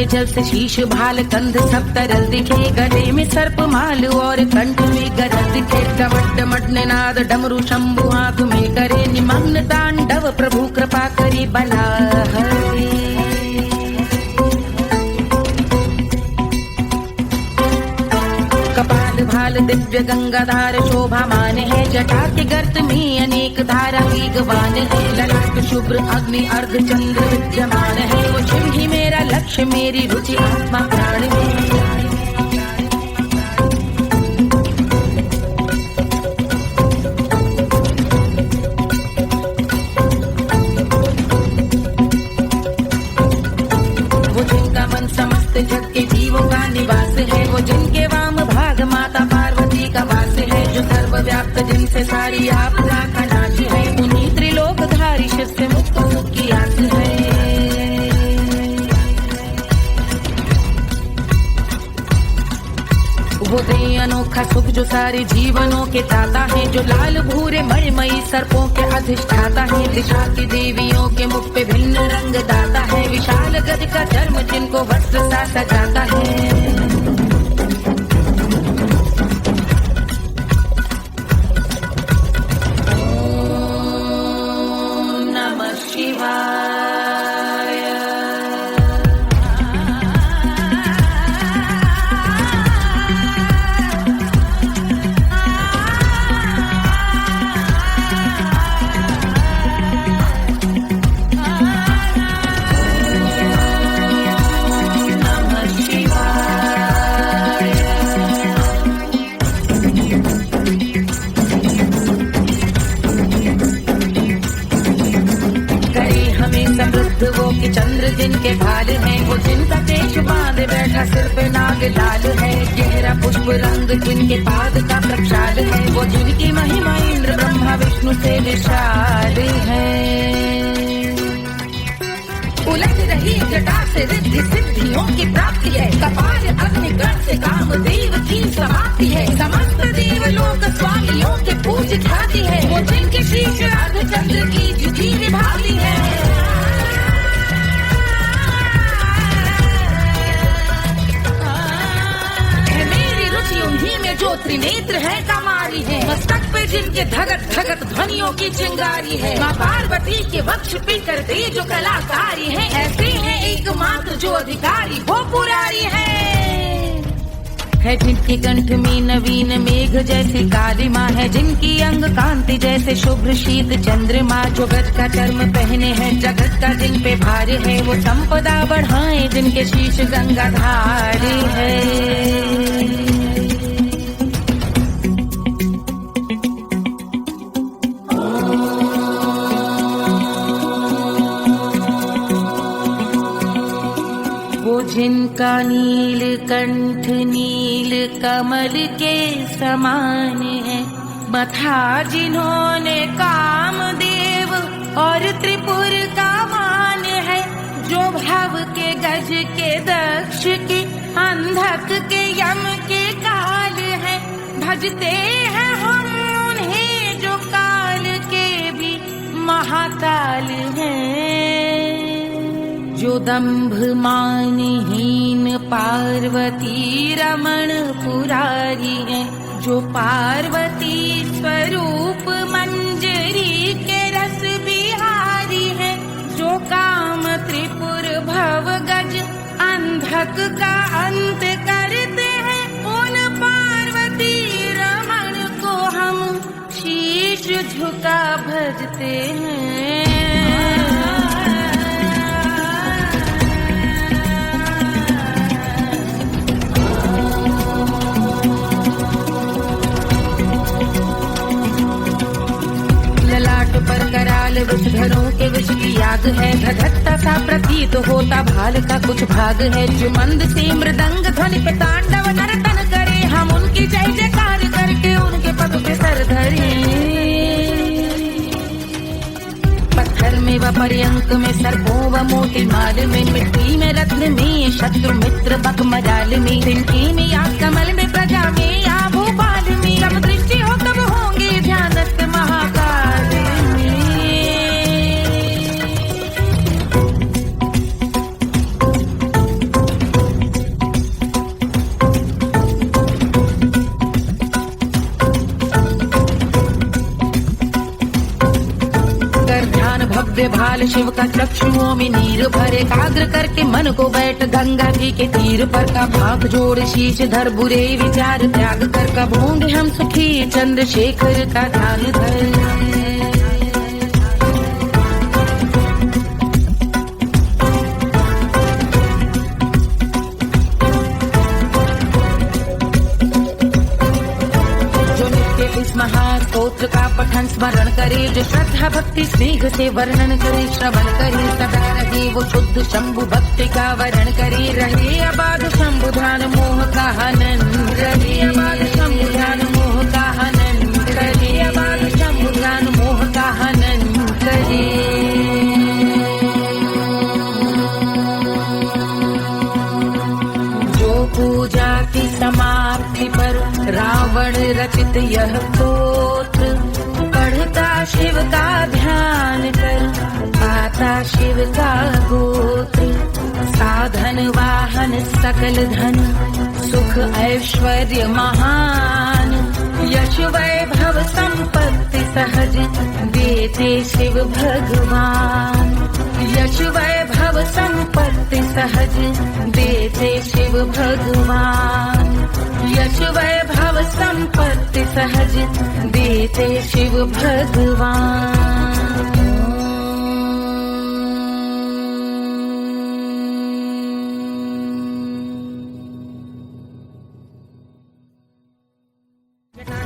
के जल से शीश भाल कंध सब तरल दिखे, गले में सर्प माल और कंठ में गरज दिखे। डमट डमट निनाद डमरू शंभु हाथ में करे निमग्न तांडव, प्रभु कृपा करी बला हरे। कपाल भाल दिव्य गंगाधार शोभामान है, जटा के गर्त में अनेक धारा वेगवान है। ललाट शुभ्र अग्नि अर्ध चंद्र विद्यमान है, वो शिव ही मेरा लक्ष्य मेरी रुचि आत्मा प्राण में। वो जिनका मन समस्त जग के जीवों का निवास है, वो जिनके वाम भाग माता पार्वती का वास है। जो सर्वव्याप्त जिनसे सारी आपदा का नाश है, उन्हीं त्रिलोकधारी शिव से मुक्त सुख की आस है। वो दे अनोखा सुख जो सारे जीवनों के दाता है, जो लाल भूरे मणिमयी सर्पों के अधिष्ठाता है। दिशा की देवियों के मुख पे भिन्न रंग दाता है, विशाल गज का चर्म जिनको वस्त्र सा सजाता है। वो कि चंद्र जिनके भाल है, वो जिनका केश बांधे बैठा सिर पे नाग लाल है। गहरा पुष्प रंग जिनके पाद का प्रक्षाल है, वो जिनकी महिमा इंद्र ब्रह्मा विष्णु से विशाल है। उलझ रही जटा से रिद्धि सिद्धियों की प्राप्ति है, कपाल अग्निगण से कामदेव की समाप्ति है। समस्त देवलोक स्वामियों के पूज ख्याति है, वो जिनके शीश अर्ध चंद्र की जुटी निभाती है। उन्हीं में जो त्रिनेत्र है कमारी है, मस्तक पे जिनके धगत धगत ध्वनियों की चिंगारी है। माँ पार्वती के वक्ष पे करते जो कलाकारी है, ऐसे हैं एकमात्र जो अधिकारी वो पुरारी है। जिनके कंठ में नवीन मेघ जैसे काली माँ है, जिनकी अंग कांति जैसे शुभ्र शीत चंद्रमा। जो गज का चर्म पहने हैं जगत का जिन पे भार है, वो संपदा बढ़ाए जिनके शीश गंगाधार है। जिनका नील कंठ नील कमल के समान है, मथा जिन्होंने कामदेव और त्रिपुर का मान है। जो भव के गज के दक्ष के अंधक के यम के काल है, भजते हैं हम उन्हें जो काल के भी महाकाल हैं। जो दंभ मानहीन पार्वती रमण पुरारी है, जो पार्वती स्वरूप मंजरी के रस बिहारी है। जो काम त्रिपुर भव गज अंधक का अंत करते हैं, उन पार्वती रमण को हम शीश झुका भजते हैं। पर कराल विषधरों के विष की याद है, धधकता सा प्रतीत होता भाल का कुछ भाग है। जो मंद से मृदंग ध्वनि पे तांडव नर्तन करे, हम उनकी जय जयकार करके उनके पद पे सर धरे। पत्थर में व पर्यंक में सर्पों व मोती माल में, मिट्टी में रत्न में शत्रु मित्र बक मजाल में, तिनके में या कमल में प्रजा में या भोपाल में। जब दृष्टि हो तब होंगे ध्यानस्थ महाकाल। विशाल शिव का चक्षुओं में नीर भरे, एकाग्र करके मन को बैठ गंगा जी के तीर पर का भाग जोड़ शीश धर बुरे विचार त्याग कर कबूंगे हम सुखी चंद्रशेखर का ध्यान धर। इस महास्तोत्र का पठन स्मरण करे, जो श्रद्धा भक्ति स्नेह से वर्णन करे, श्रवण करे सदा रहे वो शुद्ध शंभु भक्ति का वर्ण करे, रहे अबाध शंभु ध्यान मोह का हनन, रहे अबाध शंभु ध्यान मोह का हनन, रहे अबाध शंभु ध्यान मोह का हनन करे। पूजा की समाप्ति पर रावण रचित यह स्तोत्र, पढ़ता शिव का ध्यान कर पाता शिव का गोत्र, साधन वाहन सकल धन सुख ऐश्वर्य महान, यश वैभव संपत्ति सहज देते शिव भगवान, यश वैभव संपत्ति सहज देते शिव भगवान, यश वैभव संपत्ति सहज देते शिव भगवान।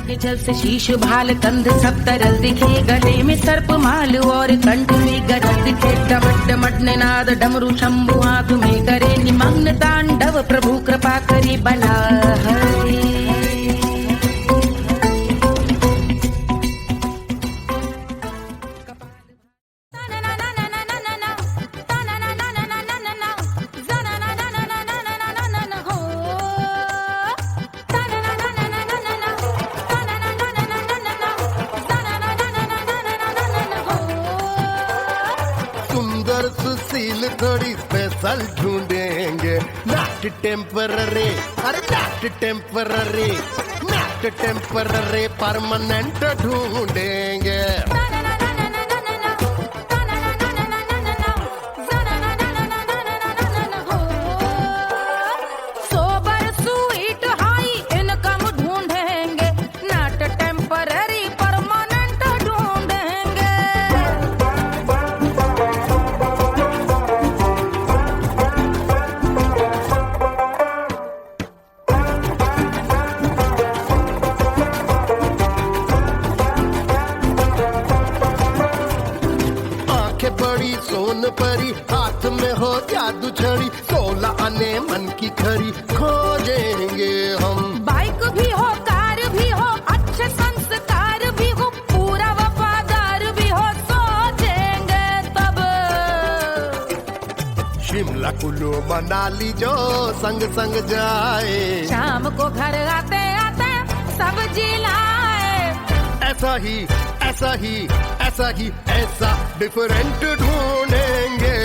के जल से शीश भाल कंध सब तरल दिखे, गले में सर्प माल और कंठ में गरज दिखे, डमट डमट निनाद डमरू शंभु हाथ में करे, निमग्न तांडव प्रभु कृपा करे बला हरे। सुशील थोड़ी स्पेशल ढूंढेंगे, नॉट टेम्पररी, अरे not temporary, not temporary permanent ढूंढेंगे। सोबर स्वीट हाई इनकम ढूंढेंगे, नॉट टेम्पररी परमानेंट ढूंढेंगे। बड़ी सोन परी हाथ में हो जादू छड़ी, 16 आने मन की खरी खोजेंगे हम। बाइक भी हो कार भी हो अच्छे संस्कार भी हो, पूरा वफादार भी हो, सोचेंगे तब। शिमला कुल्लू मनाली जो संग संग जाए, शाम को घर आते आते सब्जी लाए, ऐसा ही ऐसा ही ऐसा ही ऐसा डिफरेंट ढूंढेंगे।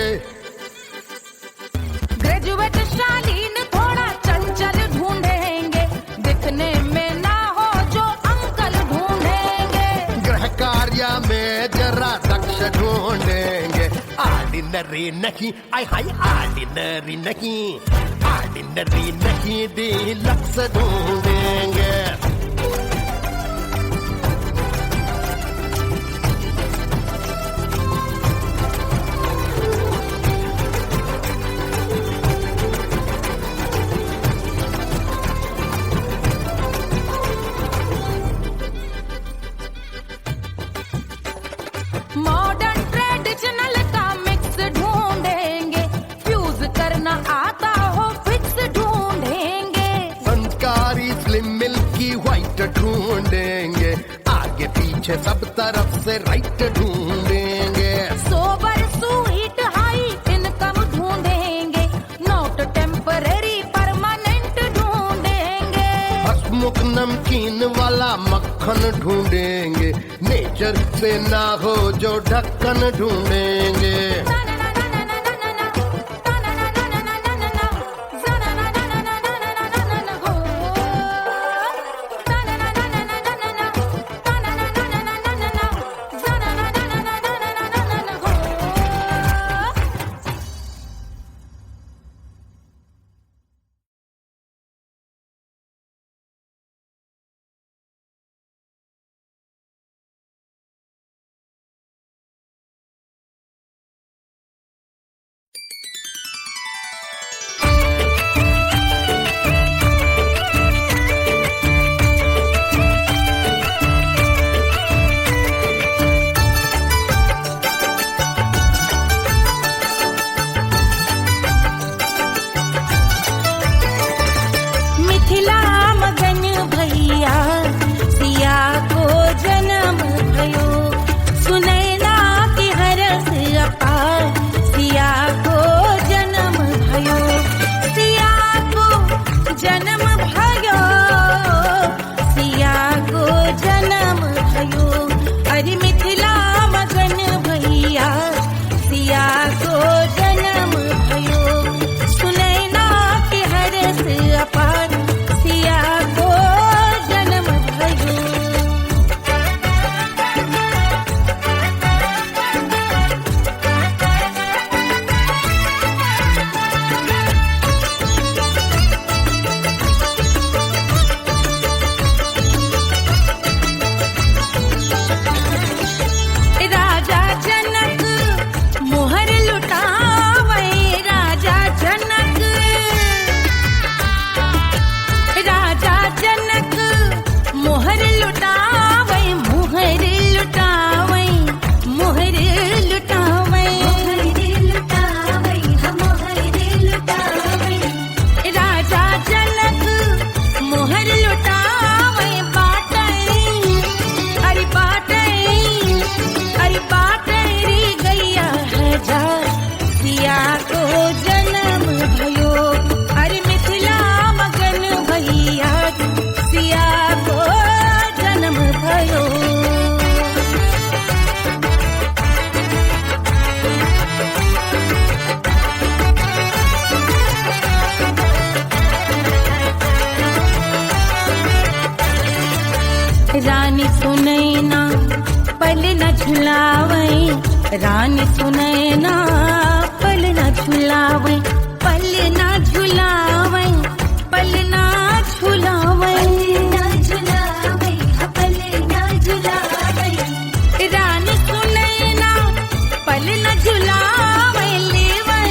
ग्रेजुएट शालीन थोड़ा चंचल ढूंढेंगे, दिखने में ना हो जो अंकल ढूंढेंगे। गृह कार्य में जरा दक्ष ढूंढेंगे, ऑर्डिनरी नहीं, आई हाय ऑर्डिनरी नहीं, ऑर्डिनरी नहीं डीलक्स ढूंढेंगे। मॉडर्न ट्रेडिशनल का मिक्स ढूंढेंगे, फ्यूज करना आता हो फिक्स ढूंढेंगे। संस्कारी स्लिम मिल्की व्हाइट ढूंढेंगे, आगे पीछे सब तरफ से राइट ढूंढेंगे। सोबर स्वीट हाई इनकम ढूंढेंगे, नॉट टेम्पररी परमानेंट ढूंढेंगे। हसमुख नमकीन वाला मक्खन ढूंढेंगे, नेचर से ना हो जो ढक्कन ढूंढेंगे। जन्म भयो, अरे मिथिला मगन भैया सिया को जन्म भयो। रानी सुनैना पल न झुलावे, रानी सुनैना पल न झुलावे, पल न झुलावे, पल न झुलावे, पल न झुलावे। रानी सुनैना पल न झुलावे, लेवे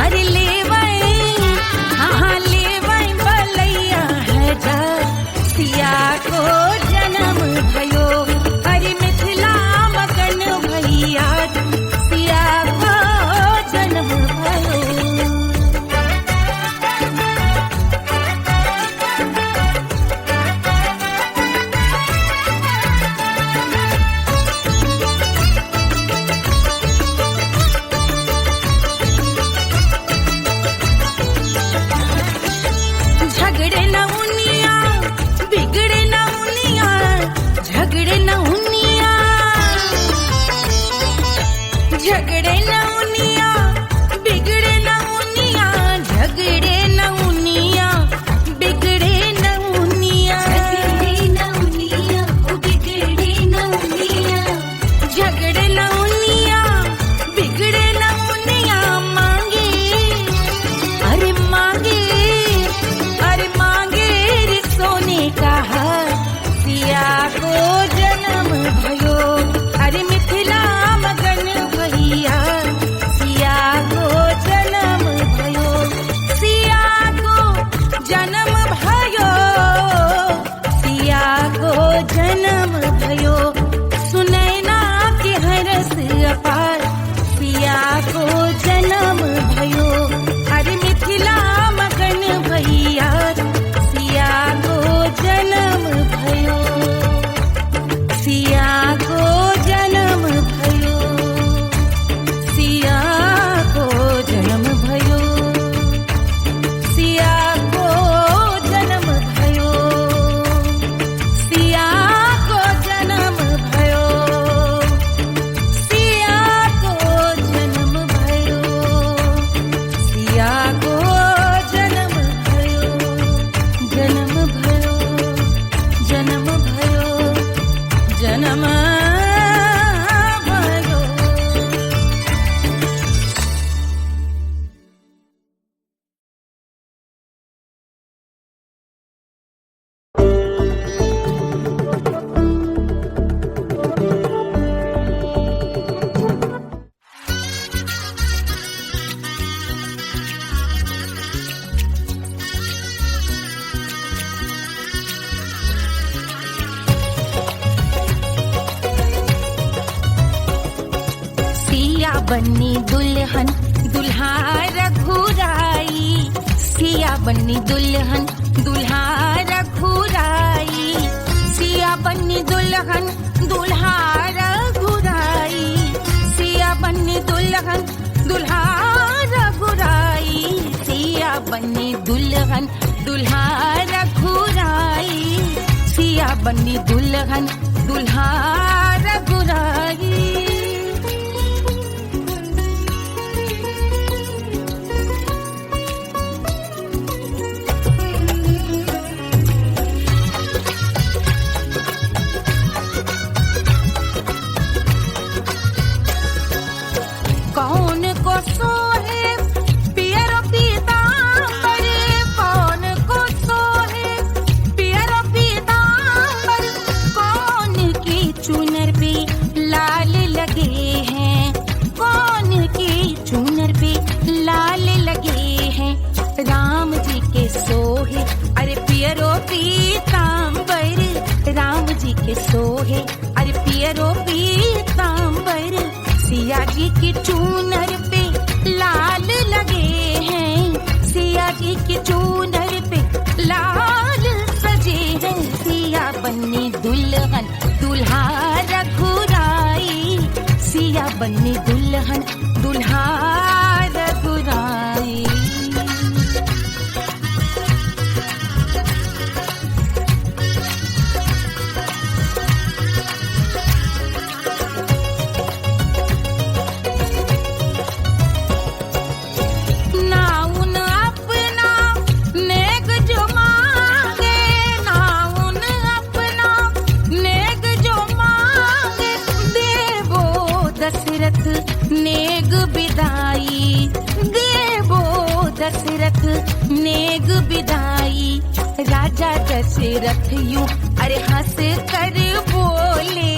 अरे लेवे, हाँ लेवे बलैया है जा सिया को जन्म भयो, अरे मिथिला मगन भैया सिया को जन्म भयो। झगड़े न उनिया बिगड़े न उनिया, झगड़े न उनिया, झगड़े न उनिया बिगड़े न उनिया, झगड़े न उनिया बिगड़े न उनिया, झगड़े न उनिया बिगड़े न उनिया, झगड़े न उनिया बिगड़े न उनिया। मांगे अरे मांगे, अरे मांगे रे सोने का हार सिया को जन्म भयो, अरे मिथिला मगन भैया सिया को जन्म भयो, सिया को जन्म भयो, सिया को जन्म भयो। सुनैना के हरस अपार सिया को जन्म भयो, अरे मिथिला मगन भैया सिया को जन्म भयो, सिया को जन्म भयो, सिया को जन्म भयो, सिया को जन्म भयो, सिया को जन्म भयो, सिया को जन्म भयो, सिया को जन्म भयो, जन्म भयो, जन्म भयो, जन्म भयो। सिया बन्नी दुल्हन दुल्हा रघुराई, सिया बन्नी दुल्हन दुल्हा रघुराई, सिया बन्नी दुल्हन दुल्हा रघुराई, सिया बन्नी दुल्हन दुल्हा रघुराई, सिया बन्नी दुल्हन दुल्हा रघुराई, सिया बन्नी दुल्हन दुल्हा रघुराई। कौन को सोहे पियर पीतांबर, कौन को सोहे पियर पीतांबर, कौन की चुनर पे लाल आई, देवो दशरथ नेग विदाई। राजा दशरथ यूं अरे हंस कर बोले,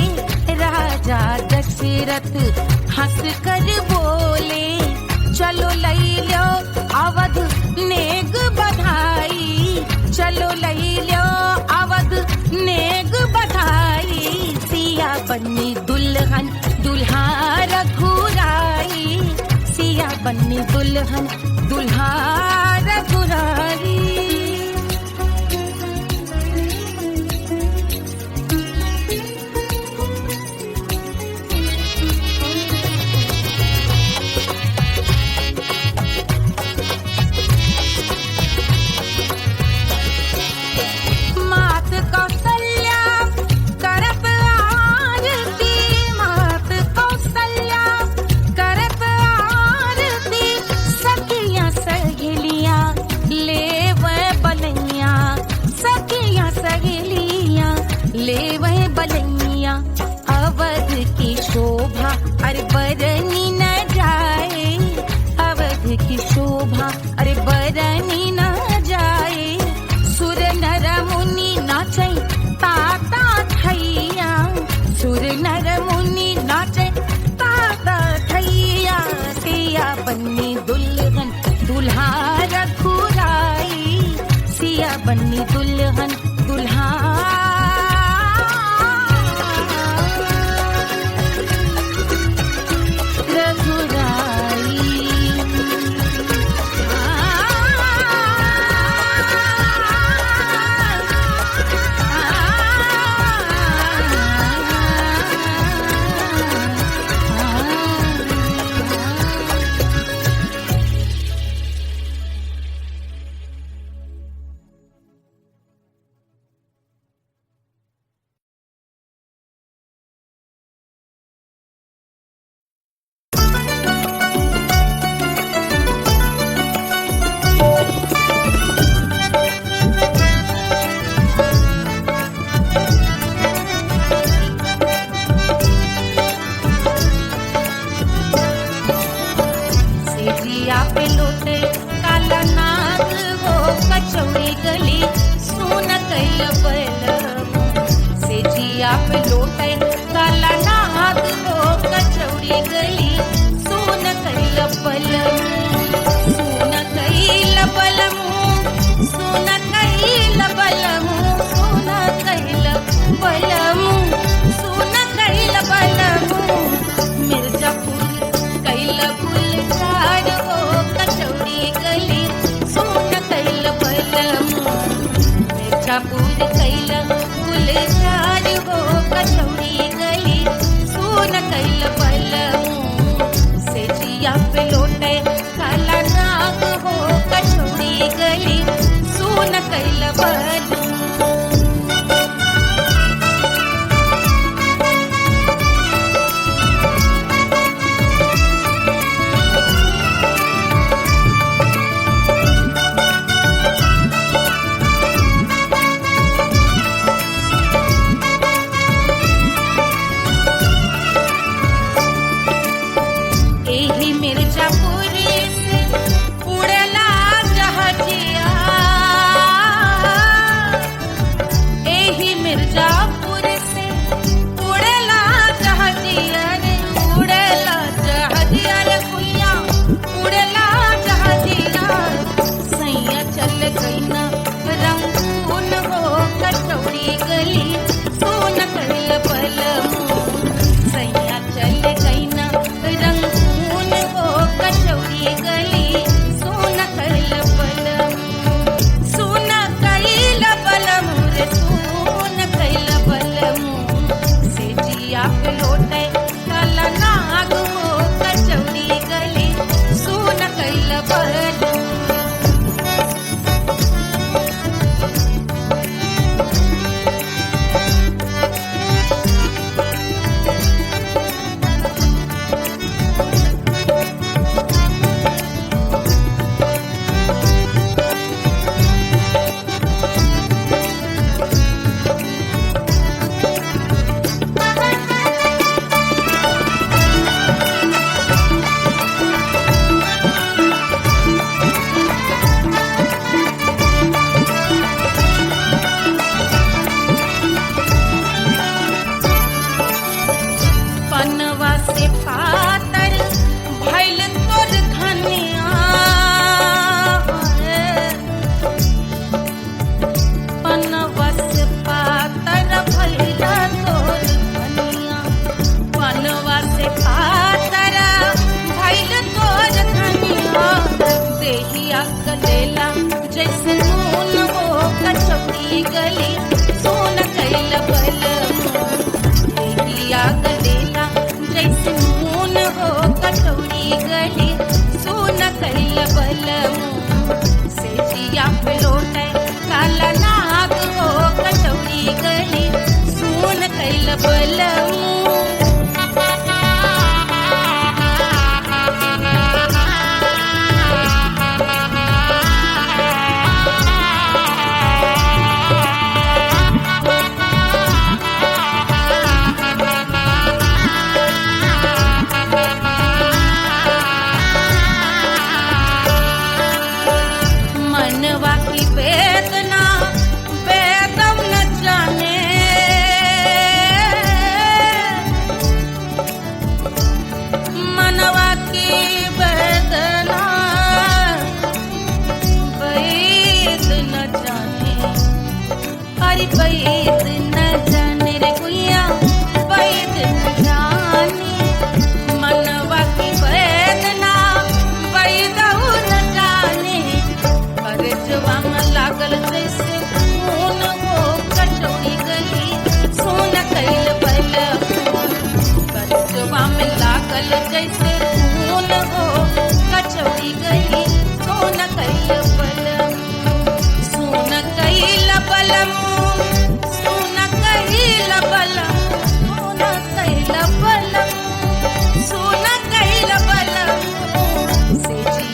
राजा दशरथ हंस कर बोले, चलो लई लो अवध नेग बधाई, चलो लई लो अवध नेग बधाई। सिया बन्नी दुल्हन दुल्हा रघुराई, सिया बन्नी दुल्हन दुल्हा रघुराई। ले वह बलैया अवध की शोभा अरे बरनी न जाए, अवध की शोभा अरे बरनी न जाए। सुर नर मुनि नाचे ताता थैया, सुर नर मुनि नाचे ताता थैया। सिया बन्नी दुल्हन दुल्हा रघुराई, सिया बन्नी दुल्हन दुल्हा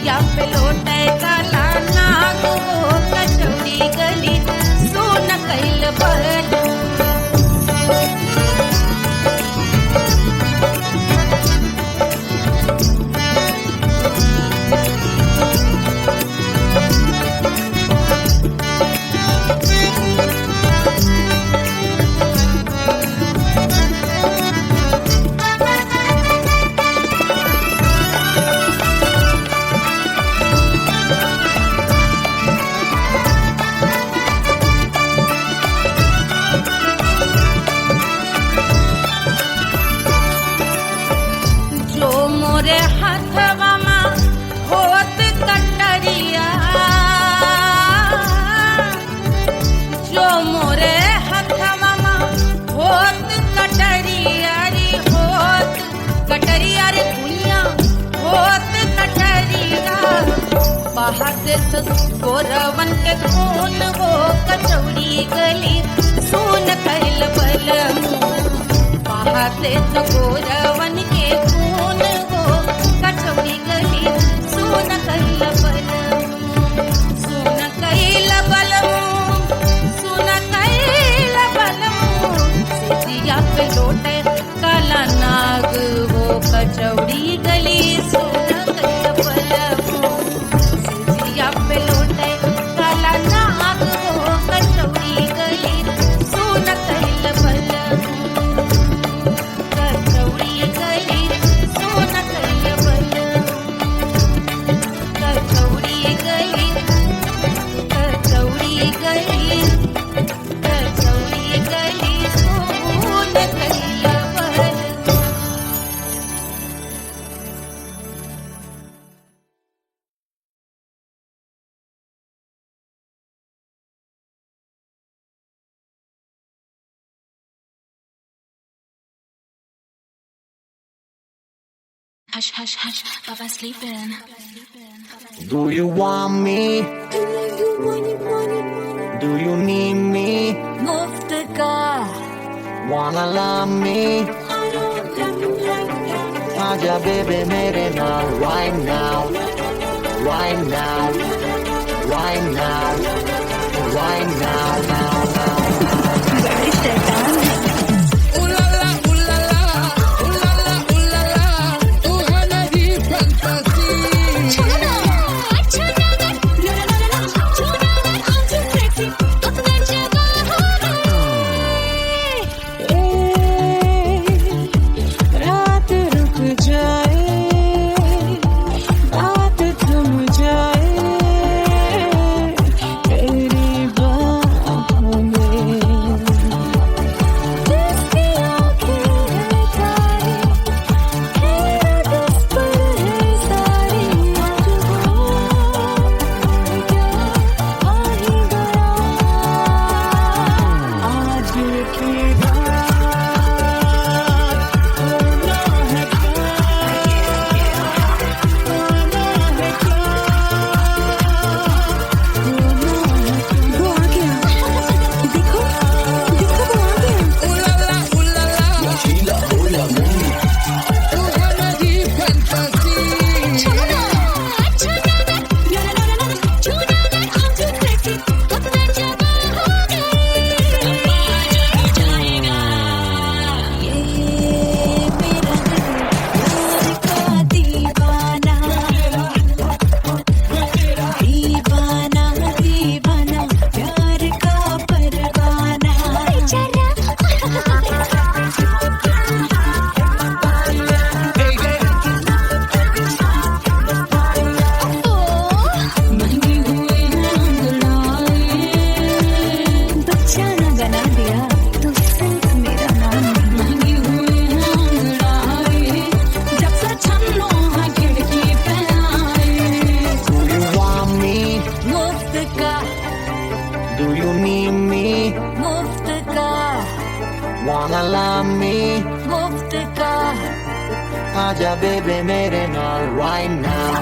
सिजिया पे लोटे काला नाग वो कचौड़ी गली सोन कैल बल गोरवन के खून वो कचौड़ी गली सोन कैल बल बहाते तो गोरवन के खून वो कचौड़ी गली सोन कैल बल सोन कैल बल सोन कैल बल सिजिया पे लोटे काला नाग वो कचौड़ी गली सोन कैल बल पे लोटे काला नाग वो कचौड़ी गली सोन कैल बल कचौड़ी गली सोन कैल बल कचौड़ी गली कचौड़ी गली कचौड़ी गली सोन कैल बल Hush, hush, hush, Papa's sleeping. Do you want me? Do you need me? मुफ्त का Wanna love me? आजा baby मेरे नाल right now, right now, right now, right now, now, now. बड़े शैतान है। Wanna love me? मुफ्त का आजा बेबे मेरे नाल right now.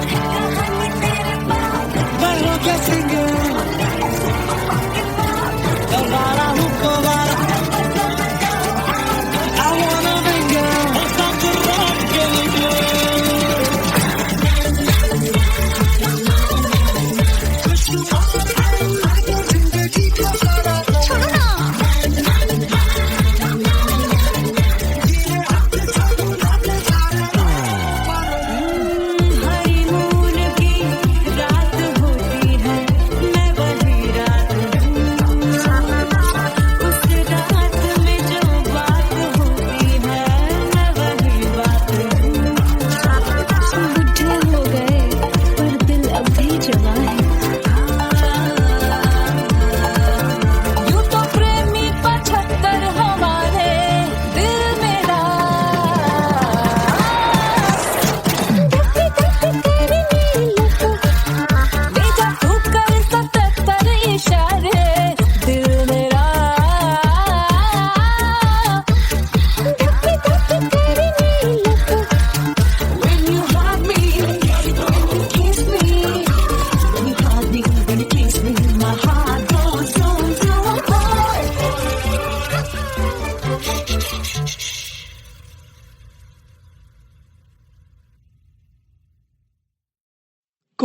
Bailo que singer. Elvara Hukovara. I wanna linger. Stop the rock,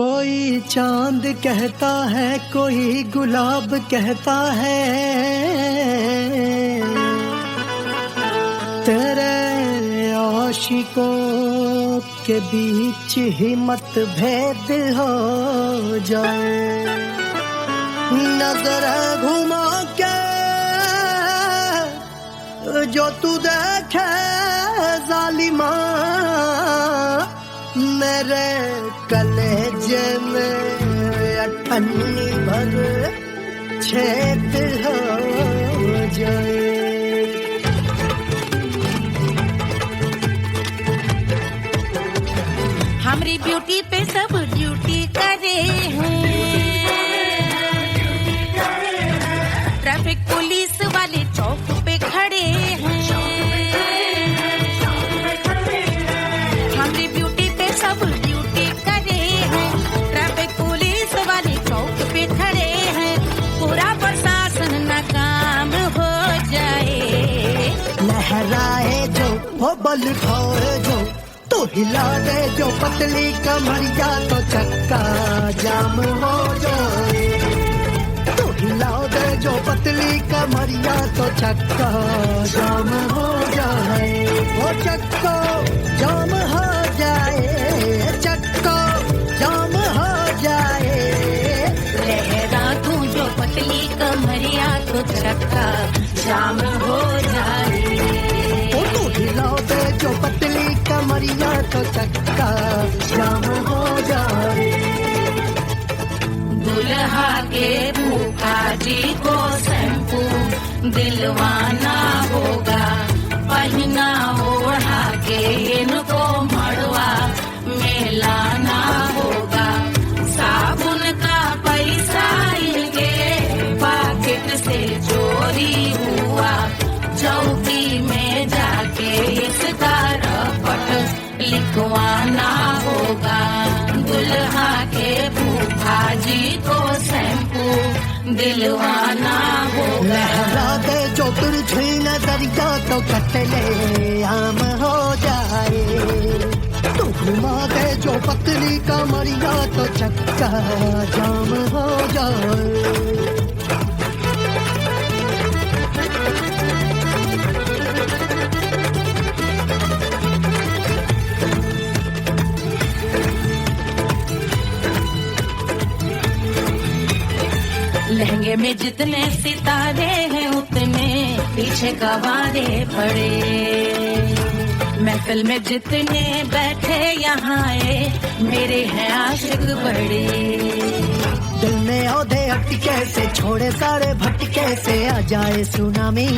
कोई चांद कहता है, कोई गुलाब कहता है, तेरे आशिकों के बीच ही मतभेद हो जाए। नजर घुमा के जो तू देखे जालिमा, मेरे कलेजे में अठन्नी भर छेद हो जाए। हमारी ब्यूटी पे सब ड्यूटी करे हैं, ट्रैफिक पुलिस वाले चौक पे खड़े हैं। हमारी ब्यूटी पे सब ड्यूटी करे हैं, ट्रैफिक पुलिस वाले चौक पे खड़े हैं। पूरा प्रशासन नाकाम हो जाए। लहराए जो वो बल खाए जो, तो हिला दे जो पतली कमरिया, तो चक्का जाम हो जाए। तो हिला दे जो पतली कमरिया, तो चक्का जाम हो जाए। वो चक्का जाम हो जाए, चक्का जाम हो जाए। लहरा तू जो पतली कमरिया, तो चक्का जाम हो जाए। तो हिला दे जो पतली कमरिया, तो चक्का जाम हो जाए। दुल्हा के फूफा जी को शैम्पू दिलवाना होगा, पहना ओढ़ा के इनको मड़वा में लाना होगा। साबुन का पैसा इनके पॉकेट से चोरी हुआ, चौकी में जाके इसका रपट लिखवाना होगा। दुल्हा के फूफा जी को शैम्पू दिलवाना होगा। लहरा दे जो तुझे नजरिया, तो कतले आम हो जाए। तू घुमा दे जो पतली कमरिया, तो चक्का जाम हो जाए। लहंगे में जितने सितारे हैं, उतने पीछे गवारे पड़े। महफिल में जितने बैठे यहाँ आए, मेरे हैं आशिक बड़े। दिल में औधे अटके से, छोड़े सारे भटके से, आ जाए सुनामी।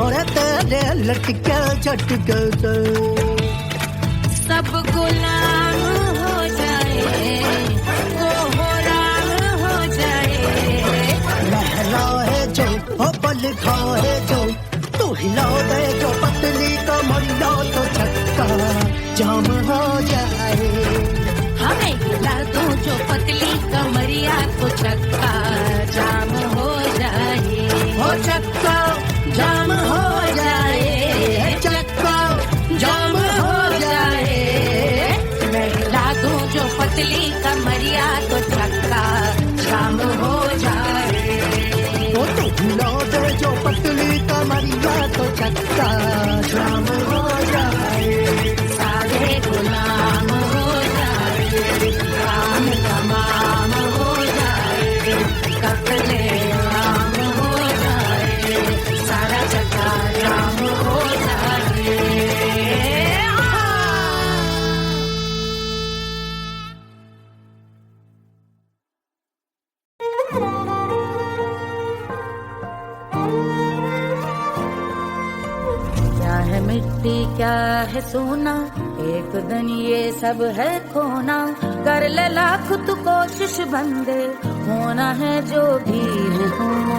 और तेरे लटके झटके से सब गुलाम हो जाए, वो हो राम हो जाए। लहराए जो ओ बल खाए जो, तू हिला दे जो पतली कमरिया, तो चक्का जाम हो जाए। हमें हिला दो जो पतली कमरिया, तो चक्का जाम हो जाए। हो चक्का जाम हो जाए, चक्का जाम हो जाए। मैं हिला दूं जो पतली कमरिया, तो चक्का जाम हो जाए। ओ तू हिला दे जो पतली कमरिया, तो चक्का जाम हो जाए। सारे गुलाम हो जाए, काम तमाम हो जाए। कतले आम हो जाए, सारा चक्का जाम हो जाए। क्या है मिट्टी क्या है सोना, एक दिन ये सब है खोना। कर ले लाख तू कोशिश बंदे, होना है जो भी है होना।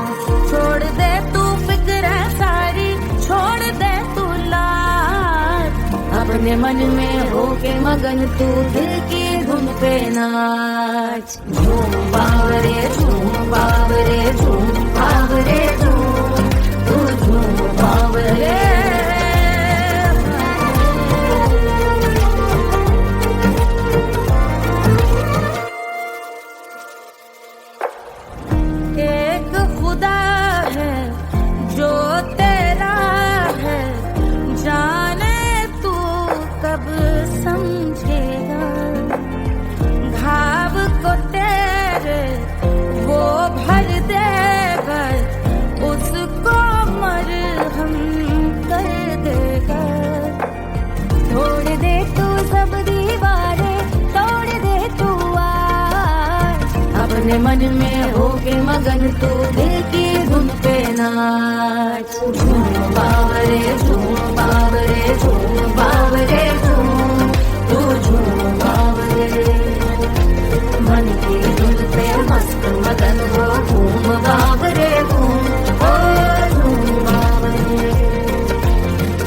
छोड़ दे तू फिक्र सारी, छोड़ दे तू लाज। अपने मन में होके मगन तू दिल की धुन पे नाच। झूम बावरे झूम बावरे झूम बावरे झूम, तू झूम बावरे। मन में होके मगन तू दिल की धुन पे नाच। झूम बावरे झूम बावरे झूम बावरे झूम, तू झूम बावरे। मन की धुन पे मस्त मगन हो घूम बावरे घूम, ओ झूम बावरे।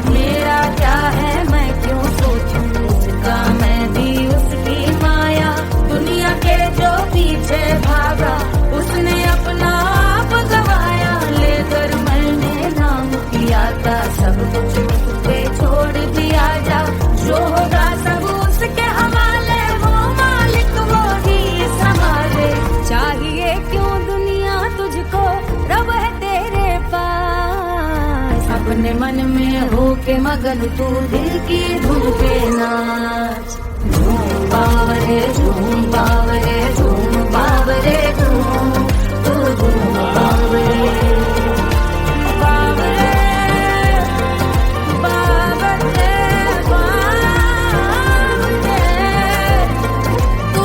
मेरा क्या है मैं क्यों सोचूं उसका, मैं भी उसकी माया। दुनिया के जो पीछे भागा उसने अपना आप गवाया। लेकर मैंने नाम किया था सब कुछ मुझ पे छोड़ दिया जा। जो होगा सब उसके हवाले, वो मालिक वो ही संभाले। चाहिए क्यों दुनिया तुझको, रब है तेरे पास। अपने मन में होके मगन तू दिल की धुन पे नाच। झूम बावरे झूम बावरे झूम बावरे झूम, तू झूम बावरे बावरे बावरे बावरे, तू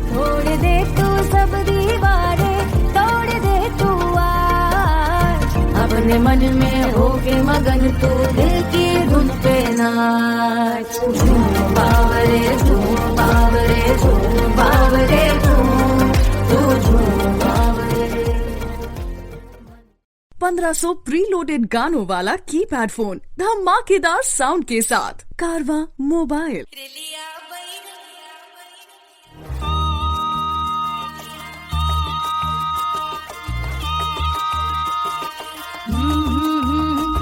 तोड़ दे तू सब दीवारें, तोड़ दे तू आज। अपने मन में होके मगन तू दिल की धुन पे नाच। झूम बावरे झूम बावरे झूम बावरे झूम, तू झूम बावरे। 1500 प्रीलोडेड गानों वाला कीपैड फोन धमाकेदार साउंड के साथ कारवा मोबाइल।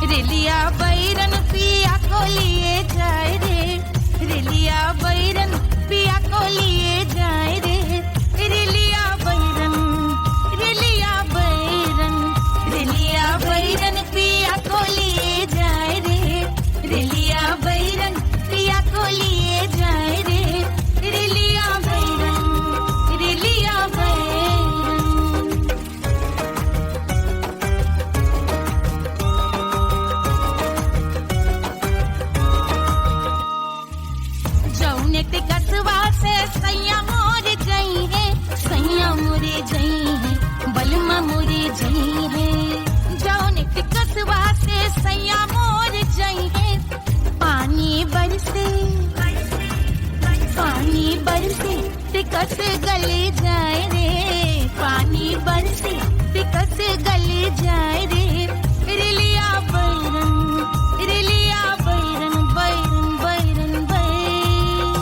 रिलिया बैरन पिया को लिए जाए रे, रिलिया बैरन पिया को लिए जाए रे। रिलिया बैरन रिलिया बैरन रिलिया बैरन पिया को लिए जाए रे, रिलिया बैरन पिया को लिए जाए रे। रिलिया बैरन रिलिया बैरन। जौने टिकटवा से सैया मोर जई है, सैया मोरे जई है, बलमा मोरे जई है। जौने टिकटवा से सैया मोर जई है, पानी बरसे टिकट गले जाए रे, पानी बरसे टिकट गले जाए रे। रिलिया बैरन रिलिया बैरन बैरन बैरन बैरन।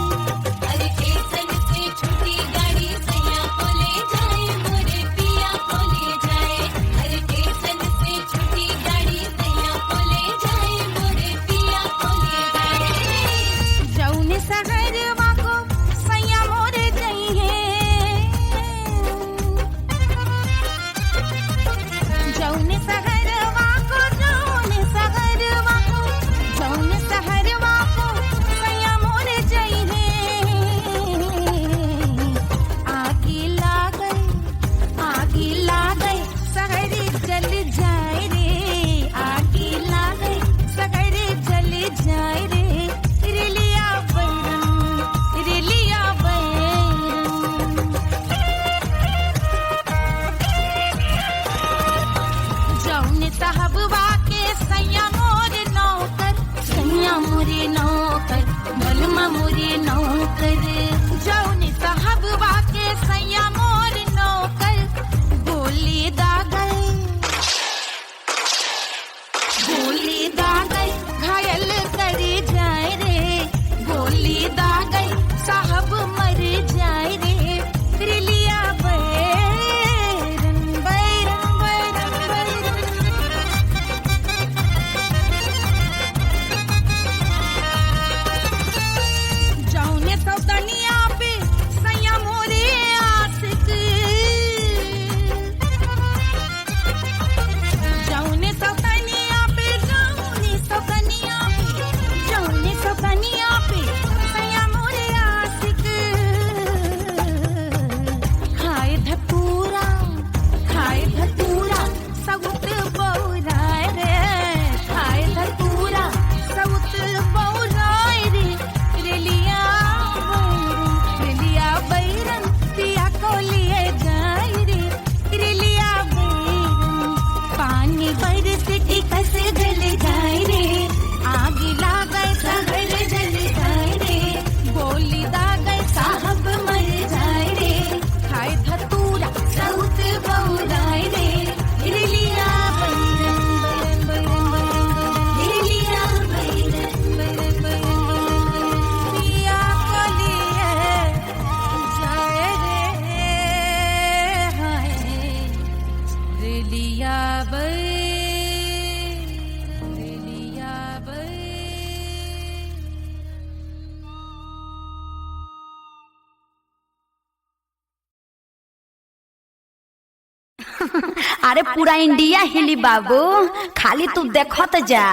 अरे स्टेशन से छूटी गाड़ी सैया को ले जाए, मोरे पिया को ले जाए। अरे स्टेशन से छूटी गाड़ी सैया को ले जाए, मोरे पिया को ले जाए। जौने सहरवा को सैया मोरे गई है, जौने सहरवा को जौने सहरवा को जौने सहरवा को सैया मोरे जई है। आगी लागई सहरी जल जाए रे, आगी लागई सहरी जल जाए रे। रिलिया बैरन रिलिया बैरन। जौने साहबवा के सैया मोरे नौकर, सैया मोरे नौकर, बलमा मोरे नौकर। जौने साहबवा के सैया मोरे नौकर, गोली दागल घायल करे जाए रे, गोली दागल साहब मर जाए रे। रिलिया बैरन बैरन बैरन बैरन। जौने सौतनिया पे सैया मोरे आशिक, अरे पूरा इंडिया हिली बाबू, खाली तू देखत जा।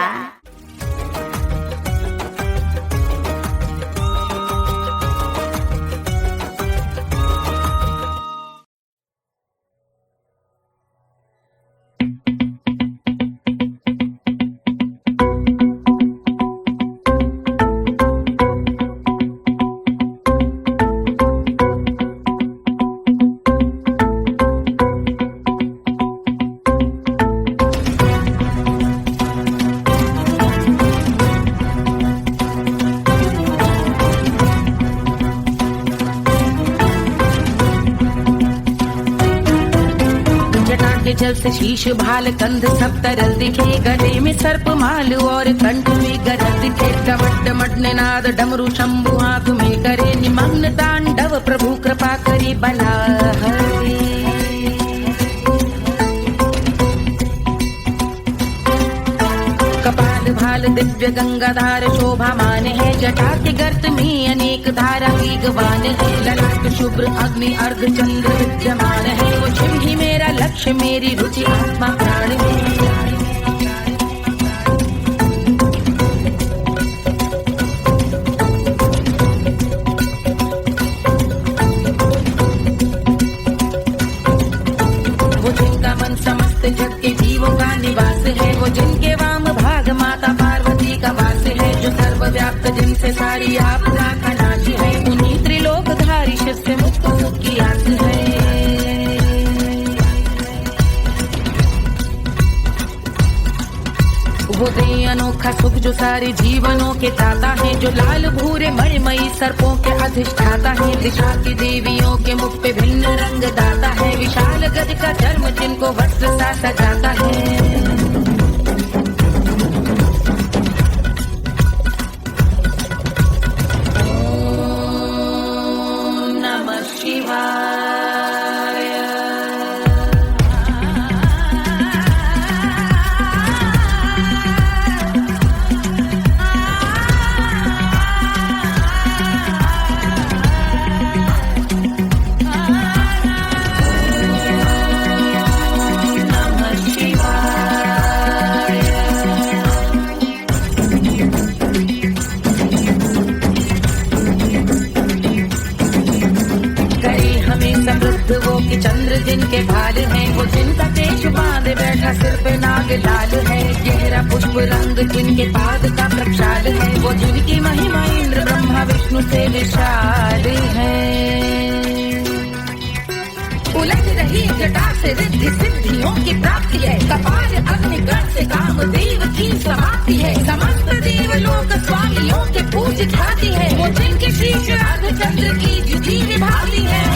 जल से शीश भाल कंध सब तरल दिखे, गले में सर्प माल और कंठ में गरज दिखे। डमट डमट निनाद डमरू शंभु आंख में करे निमग्न तांडव, प्रभु कृपा करे बला हरे। कपाल भाल दिव्य गंगाधार शोभामान है, जटा के गर्त में अनेक धारा वेगवान है। ललाट शुभ्र अग्नि अर्घ चंद्र विद्यमान है, वो शिव ही मेरा लक्ष्य मेरी रुचि आत्मा प्राण है। वो जिनका मन समस्त जग के जीवों का निवास है, वो जिनके वाम भाग माता पार्वती का वास है। जो सर्वव्याप्त जिनसे सारी आपदा का नाश है, उन्हीं त्रिलोकधारी शिव से मुक्त सुख की आस है। वो दे अनोखा सुख जो सारे जीवनों के दाता है, जो लाल भूरे मणिमयी सर्पों के अधिष्ठाता है। दिशा की देवियों के मुख पे भिन्न रंग दाता है, विशाल गज का चर्म जिनको वस्त्र सा सजाता है। वो कि चंद्र जिनके भाल हैं, वो जिनका केश बांधे बैठा सिर पे नाग लाल है। गहरा पुष्प रंग जिनके पाद का प्रक्षाल है, वो जिनकी महिमा इंद्र ब्रह्मा विष्णु से विशाल है। उलझ रही जटा से रिद्धि सिद्धियों की प्राप्ति है, कपाल अग्निगण से कामदेव की समाप्ति है। समस्त देवलोक स्वामियों के पूज ख्याति है, वो जिनके शीश अर्ध चंद्र की जुझी निभाती है।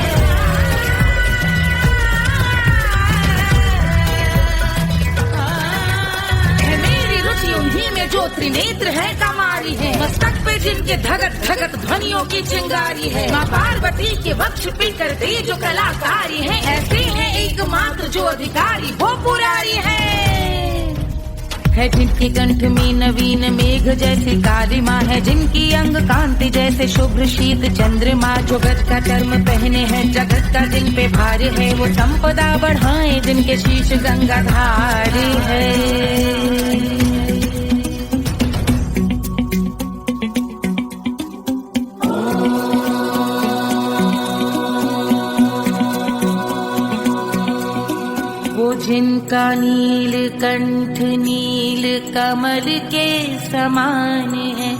उन्हीं में जो त्रिनेत्र है कमारी है, मस्तक पे जिनके धगत धगत ध्वनियों की चिंगारी है। माँ पार्वती के वक्ष पे कर दे जो कलाकारी है, ऐसे हैं एकमात्र जो अधिकारी वो पुरारी है। जिनके कंठ में नवीन मेघ जैसी काली माँ है, जिनकी अंग कांति जैसे शुभ्र शीत चंद्रमा। जो गज का चर्म पहने हैं जगत का जिन पे भार है, वो संपदा बढ़ाए जिनके शीश गंगाधार है। जिनका नील कंठ नील कमल के समान है,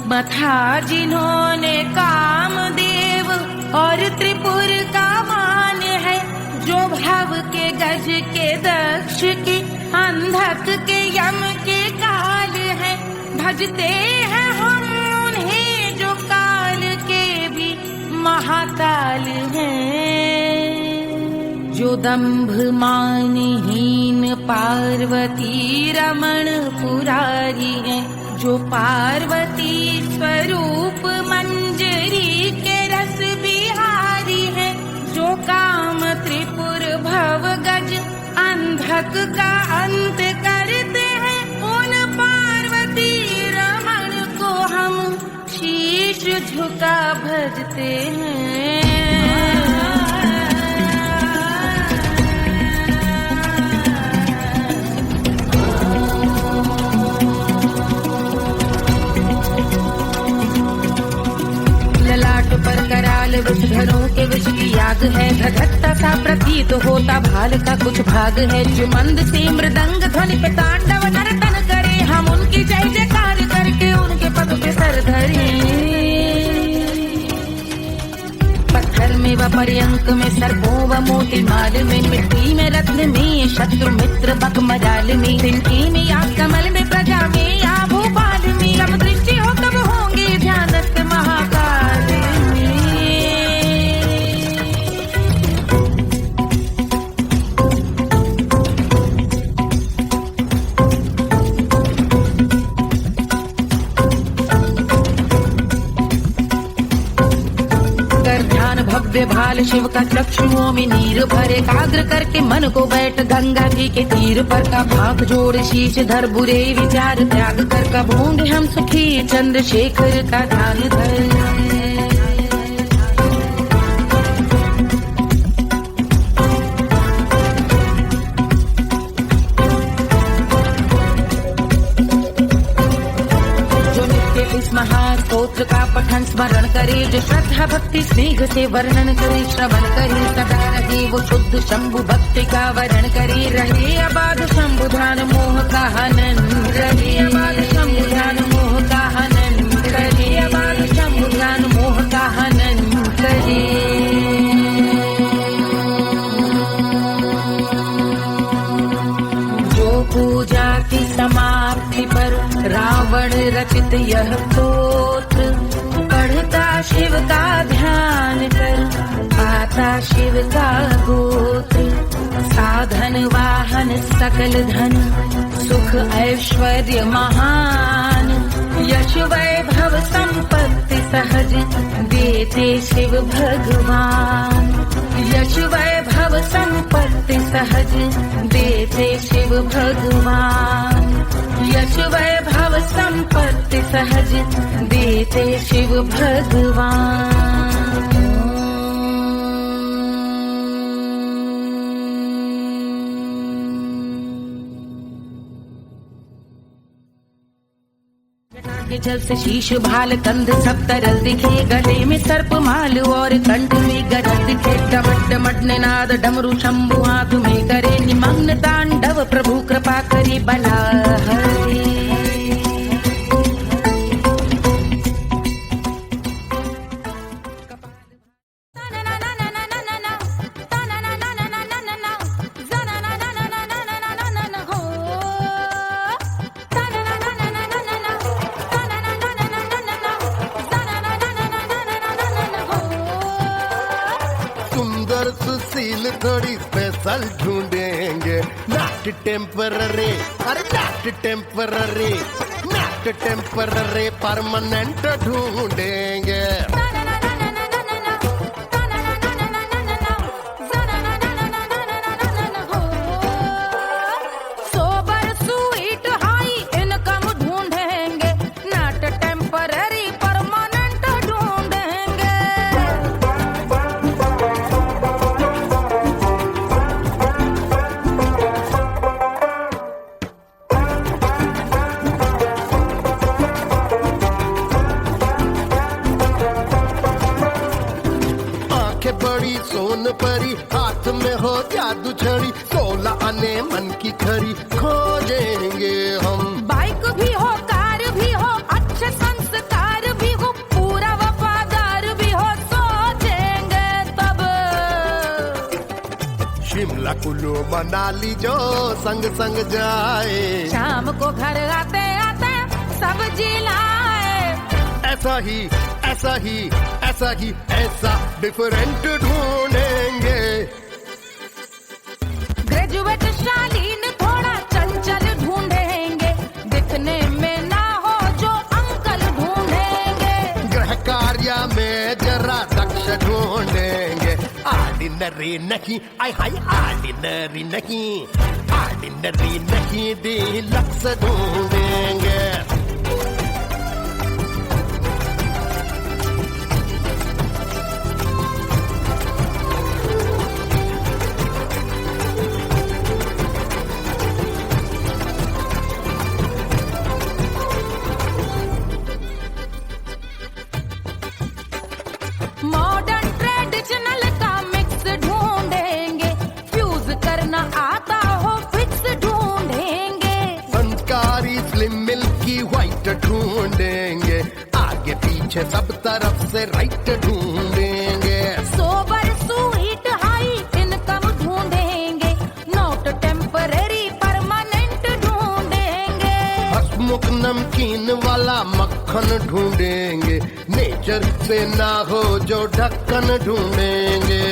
मथा जिन्होंने कामदेव और त्रिपुर का मान है। जो भव के गज के दक्ष के अंधक के यम के काल है, भजते हैं हम उन्हें जो काल के भी महाकाल हैं। जो दंभ मानहीन पार्वती रमण पुरारी है, जो पार्वती स्वरूप मंजरी के रस बिहारी है। जो काम त्रिपुर भव गज अंधक का अंत करते हैं, उन पार्वती रमण को हम शीश झुका भजते हैं। राग है, धधकता सा प्रतीत होता भाल का कुछ भाग है। जो मंद से मृदंग ध्वनि पे तांडव नर्तन करे, हम उनकी जय जयकार करके उनके पद पे सर धरे। पत्थर में व पर्यंक में, सर्पों व मोती माल में, मिट्टी में रत्न में, शत्रु मित्र बक मजाल में, तिनके में या कमल में, प्रजा में या भोपाल में, अब दृष्टि हो तब होंगे ध्यानस्थ महाकाल में। भव्य भाल शिव का चक्षुओं में नीर भरे, एकाग्र करके मन को बैठ गंगा जी के तीर पर। का भाग जोड़ शीश धर बुरे विचार त्याग कर, कब होंगे हम सुखी चंद्रशेखर का ध्यान धर। इस महास्तोत्र का पठन स्मरण करे, जो श्रद्धा भक्ति स्नेह से वर्णन करे, श्रवण करे सदा रहे वो शुद्ध शंभु भक्ति का वरण करे। रहे अबाध शंभु ध्यान मोह का हनन, रहे अबाध शंभु ध्यान मोह का हनन, रहे अबाध शंभु ध्यान मोह का हनन करे। पूजा की समाप्ति पर रावण रचित यह स्तोत्र, पढ़ता शिव का ध्यान कर, पाता शिव का गोत्र। साधन वाहन सकल धन, सुख ऐश्वर्य महान, यश वैभव संपत्ति सहज देते शिव भगवान। यश वैभव संपत्ति सहज देते शिव भगवान। यश वैभव संपत्ति सहज देते शिव भगवान। के जल से शीश भाल कंध सब तरल दिखे, गले में सर्प माल और कंठ में गरज दिखे। डमट डमट निनाद डमरू शंभु हाथ में करे, निमग्न तांडव प्रभु कृपा करे बला हरे। सुशील थोड़ी स्पेशल ढूंढेंगे, नॉट टेम्पररी, अरे not temporary, not temporary, permanent ढूंढेंगे। सोबर स्वीट हाई इनकम ढूंढेंगे, नॉट टेम्पररी परमानेंट ढूंढेंगे। बड़ी सोन परी, हाथ में हो जादू छड़ी, 16 आने मन की खरी खोजेंगे हम। बाइक भी हो, कार भी हो, अच्छे संस्कार भी हो, पूरा वफादार भी हो, सोचेंगे तब। शिमला कुल्लू मनाली जो संग संग जाए, शाम को घर आते आते सब्जी लाए। ऐसा ही ऐसा ही ऐसा ही ऐसा डिफरेंट ढूंढेंगे। ग्रेजुएट शालीन थोड़ा चंचल ढूंढेंगे, दिखने में ना हो जो अंकल ढूंढेंगे। गृह कार्य में जरा दक्ष ढूंढेंगे, ऑर्डिनरी नहीं, आई हाय ऑर्डिनरी नहीं, ऑर्डिनरी नहीं, डीलक्स ढूंढेंगे। मॉडर्न ट्रेडिशनल का मिक्स हमारी स्लिम मिल्की व्हाइट ढूंढेंगे, आगे पीछे सब तरफ से राइट ढूंढेंगे। सोबर स्वीट हाई इनकम ढूंढेंगे, नॉट टेम्पररी परमानेंट ढूंढेंगे। हंसमुख नमकीन वाला मक्खन ढूंढेंगे, नेचर से ना हो जो ढक्कन ढूंढेंगे।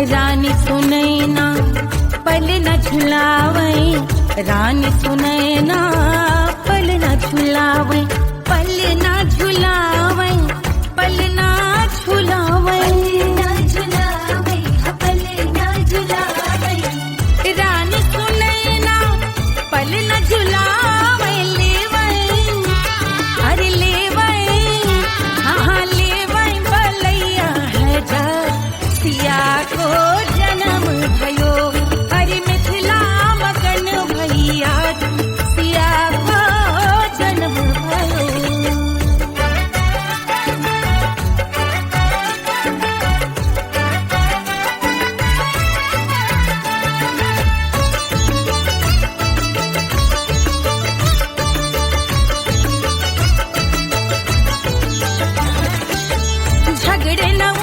रानी सुनैना पल न झुलावे, रानी सुनैना पल न झुलावे, पल न झुलावे, पल न झुलावे, पल न झुलावे। रानी सुनैना पल न झुलावे, लेवे अरे लेवे, हाँ लेवे बलैया है जा, सिया को जन्म भयो, हरि मिथिला मगन भैया, सिया को जन्म भयो। झगड़े न